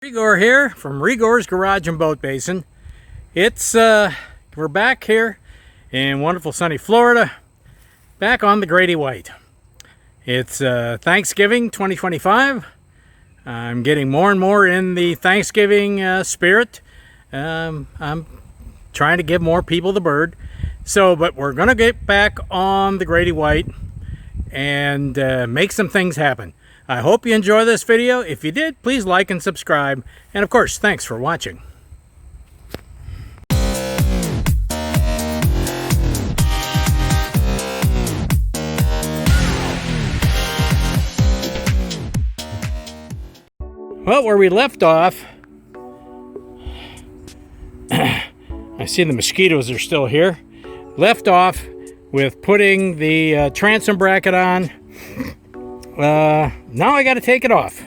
Rigor here from Rigor's Garage and Boat Basin. It's we're back here in wonderful sunny Florida, back on the Grady White. It's Thanksgiving 2025. I'm getting more and more in the Thanksgiving spirit. I'm trying to give more people the bird. But we're gonna get back on the Grady White and make some things happen. I hope you enjoy this video. If you did, please like and subscribe. And of course, thanks for watching. Well, where we left off, I see the mosquitoes are still here. Left off with putting the transom bracket on. Now I got to take it off.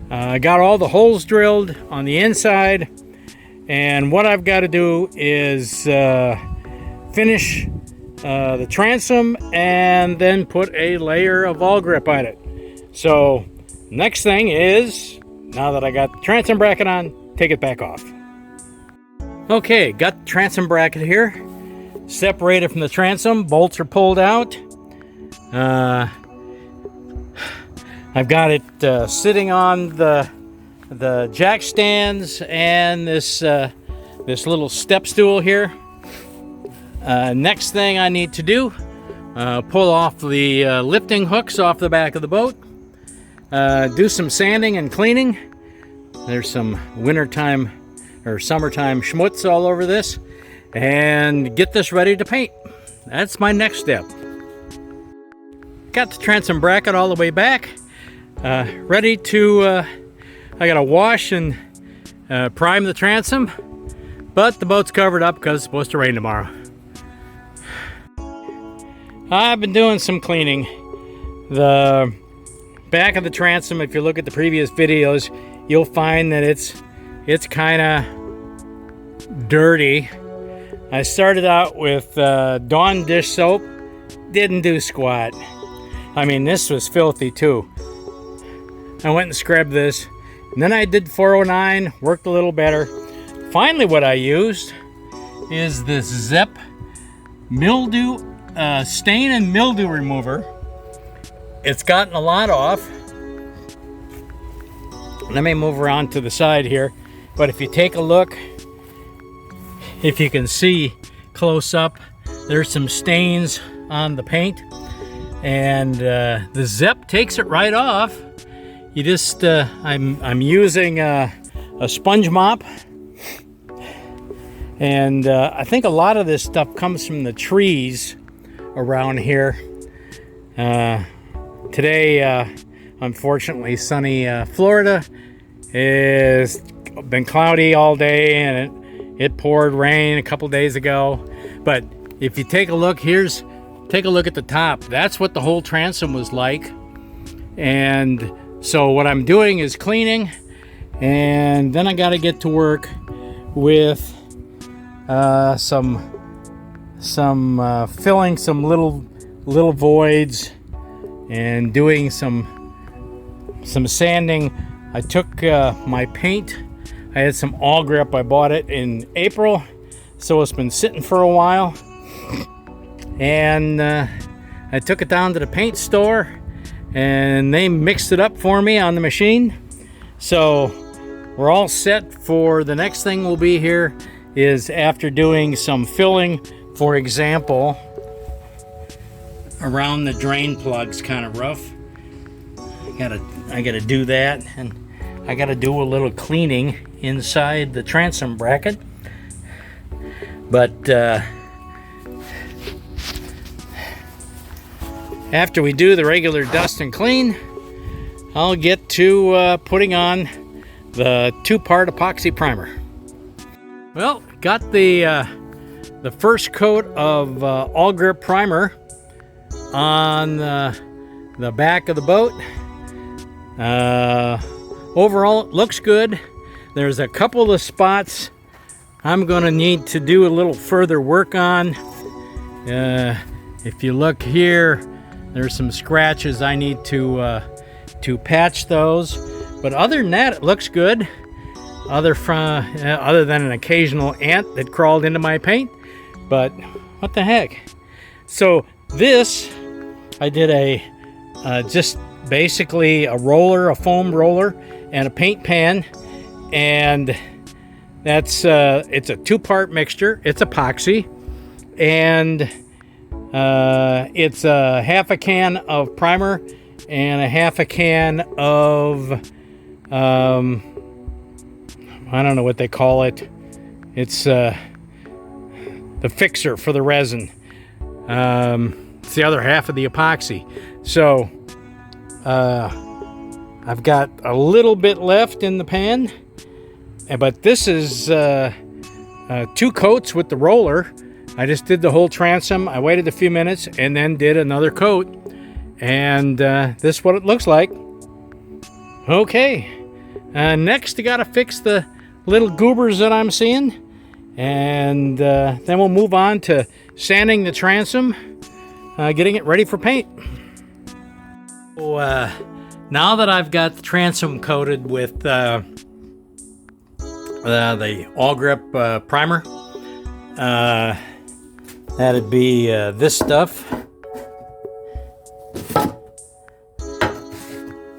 I got all the holes drilled on the inside, and what I've got to do is finish the transom and then put a layer of Awlgrip on it. So next thing is, now that I got the transom bracket on, take it back off. Okay, got the transom bracket here, separated from the transom. Bolts are pulled out. I've got it sitting on the jack stands and this little step stool here. Next thing I need to do, pull off the lifting hooks off the back of the boat. Do some sanding and cleaning. There's some wintertime or summertime schmutz all over this, and get this ready to paint. That's my next step. Got the transom bracket all the way back. Ready to, I gotta wash and prime the transom, but the boat's covered up because it's supposed to rain tomorrow. I've been doing some cleaning. The back of the transom, if you look at the previous videos, you'll find that it's kind of dirty. I started out with Dawn dish soap, didn't do squat. I mean, this was filthy too. I went and scrubbed this, and then I did 409, worked a little better. Finally, what I used is this Zep mildew stain and mildew remover. It's gotten a lot off. Let me move around to the side here, but if you take a look, if you can see close up, there's some stains on the paint, and the Zep takes it right off. You just, I'm using a sponge mop, and I think a lot of this stuff comes from the trees around here. Today, unfortunately, sunny Florida has been cloudy all day, and it poured rain a couple days ago. But if you take a look, take a look at the top. That's what the whole transom was like. And so what I'm doing is cleaning, and then I got to get to work with filling some little voids and doing some sanding. I took my paint. I had some Awlgrip. I bought it in April, so it's been sitting for a while, and I took it down to the paint store, and they mixed it up for me on the machine. So we're all set for the next thing we'll be here is after doing some filling, for example, around the drain plugs, kind of rough. I gotta do that, and I gotta do a little cleaning inside the transom bracket. But after we do the regular dust and clean, I'll get to putting on the two-part epoxy primer. Well, got the first coat of Awlgrip primer on the back of the boat. Overall, it looks good. There's a couple of spots I'm gonna need to do a little further work on. If you look here, there's some scratches. I need to patch those. But other than that, it looks good. Other than an occasional ant that crawled into my paint. But what the heck? So this, I did just basically a roller, a foam roller, and a paint pan, and that's it's a 2-part mixture. It's epoxy, and it's a half a can of primer and a half a can of I don't know what they call it. It's the fixer for the resin. It's the other half of the epoxy. So I've got a little bit left in the pan, but this is 2 coats with the roller. I just did the whole transom. I waited a few minutes and then did another coat, and this is what it looks like. Okay, next I gotta fix the little goobers that I'm seeing, and then we'll move on to sanding the transom, getting it ready for paint. So, now that I've got the transom coated with the Awlgrip primer, that'd be this stuff.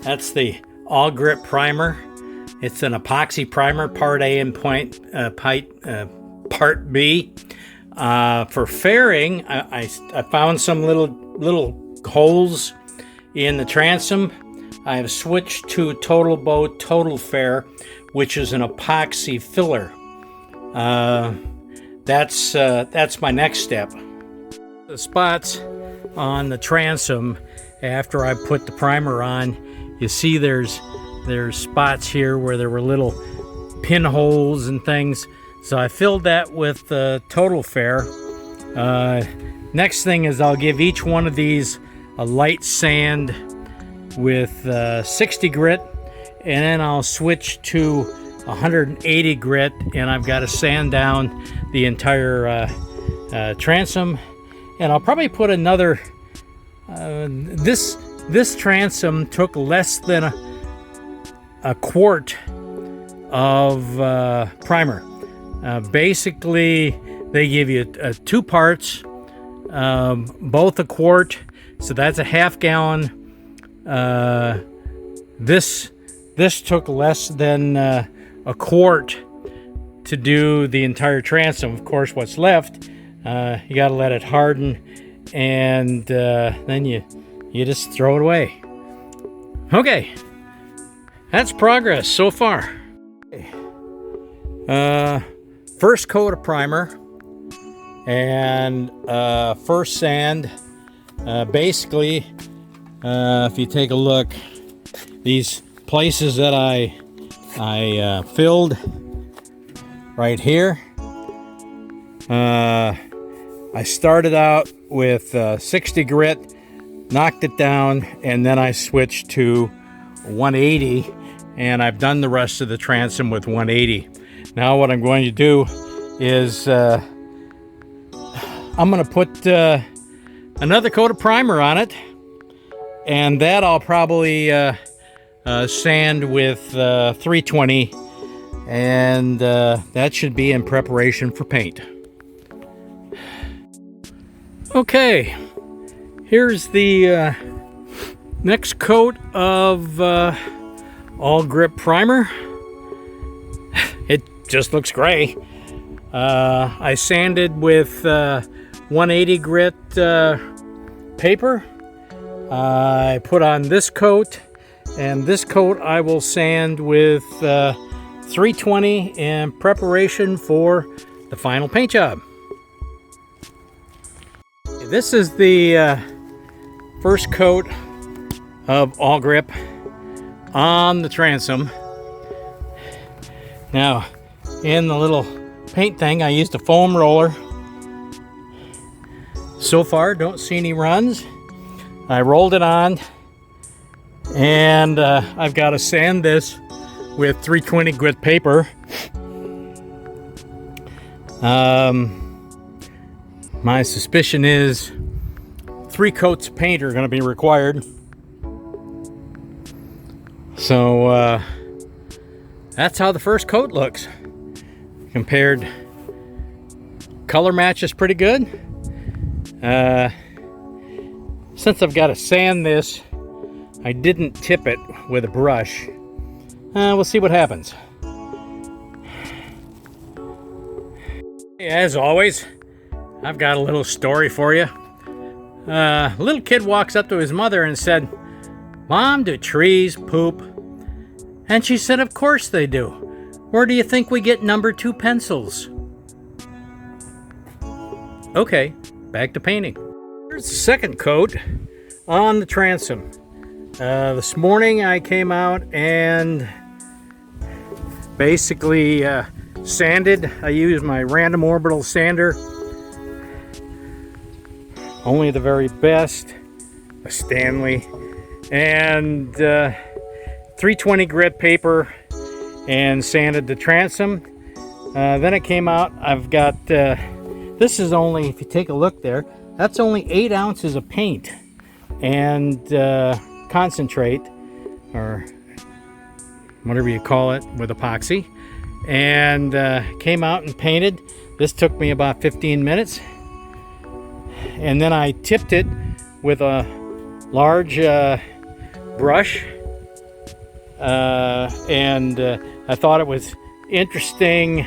That's the Awlgrip primer. It's an epoxy primer, part A and part B. For fairing, I found some little holes in the transom. I have switched to Total Bow Total Fair, which is an epoxy filler. That's my next step. The spots on the transom after I put the primer on, you see there's spots here where there were little pinholes and things. So I filled that with Total Fair. Next thing is I'll give each one of these a light sand with 60 grit, and then I'll switch to 180 grit, and I've got to sand down the entire transom. And I'll probably put another this transom took less than a quart of primer. Basically they give you 2 parts, both a quart, so that's a half gallon. This took less than a quart to do the entire transom. Of course, what's left, you got to let it harden, and then you just throw it away. Okay, that's progress so far. First coat of primer and first sand. Basically, if you take a look, these places that I filled right here, I started out with 60 grit, knocked it down, and then I switched to 180, and I've done the rest of the transom with 180. Now what I'm going to do is I'm going to put another coat of primer on it, and that I'll probably sand with 320, and that should be in preparation for paint. Okay, here's the next coat of Awlgrip primer. It just looks gray. I sanded with 180 grit paper. I put on this coat, and this coat I will sand with 320 in preparation for the final paint job. This is the first coat of Awlgrip on the transom. Now, in the little paint thing, I used a foam roller. So far, don't see any runs. I rolled it on, and I've got to sand this with 320 grit paper. My suspicion is 3 coats of paint are going to be required. So that's how the first coat looks. Compared, color match is pretty good. Since I've got to sand this, I didn't tip it with a brush. We'll see what happens. As always, I've got a little story for you. A little kid walks up to his mother and said, "Mom, do trees poop?" And she said, "Of course they do. Where do you think we get number 2 pencils?" Okay, back to painting. Here's the second coat on the transom. This morning I came out and basically sanded. I used my random orbital sander. Only the very best, a Stanley, and 320 grit paper, and sanded the transom. Then I came out, I've got, this is only, if you take a look there, that's only 8 ounces of paint and concentrate, or whatever you call it, with epoxy, and came out and painted. This took me about 15 minutes, and then I tipped it with a large brush, and I thought it was interesting.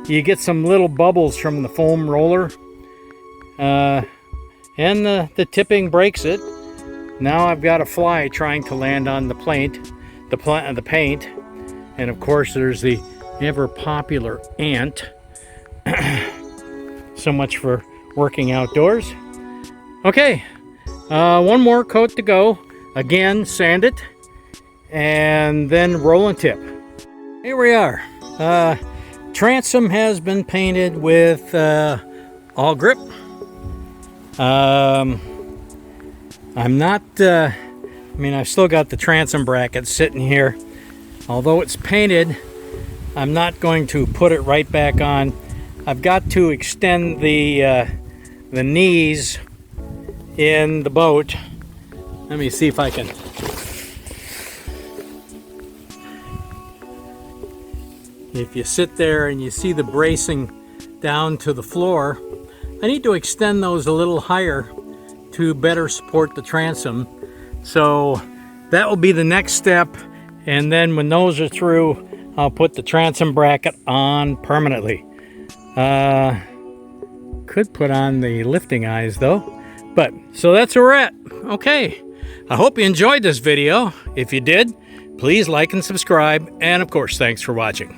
You get some little bubbles from the foam roller, and the tipping breaks it. Now I've got a fly trying to land on the paint, and of course there's the ever popular ant. So much for working outdoors. Okay, one more coat to go. Again, sand it, and then roll and tip. Here we are. Transom has been painted with Awlgrip. I'm not, I've still got the transom bracket sitting here. Although it's painted, I'm not going to put it right back on. I've got to extend the knees in the boat. Let me see if I can. If you sit there and you see the bracing down to the floor, I need to extend those a little higher to better support the transom. So that will be the next step, and then when those are through, I'll put the transom bracket on permanently. Could put on the lifting eyes though. But, so that's where we're at. Okay, I hope you enjoyed this video. If you did, please like and subscribe, and of course, thanks for watching.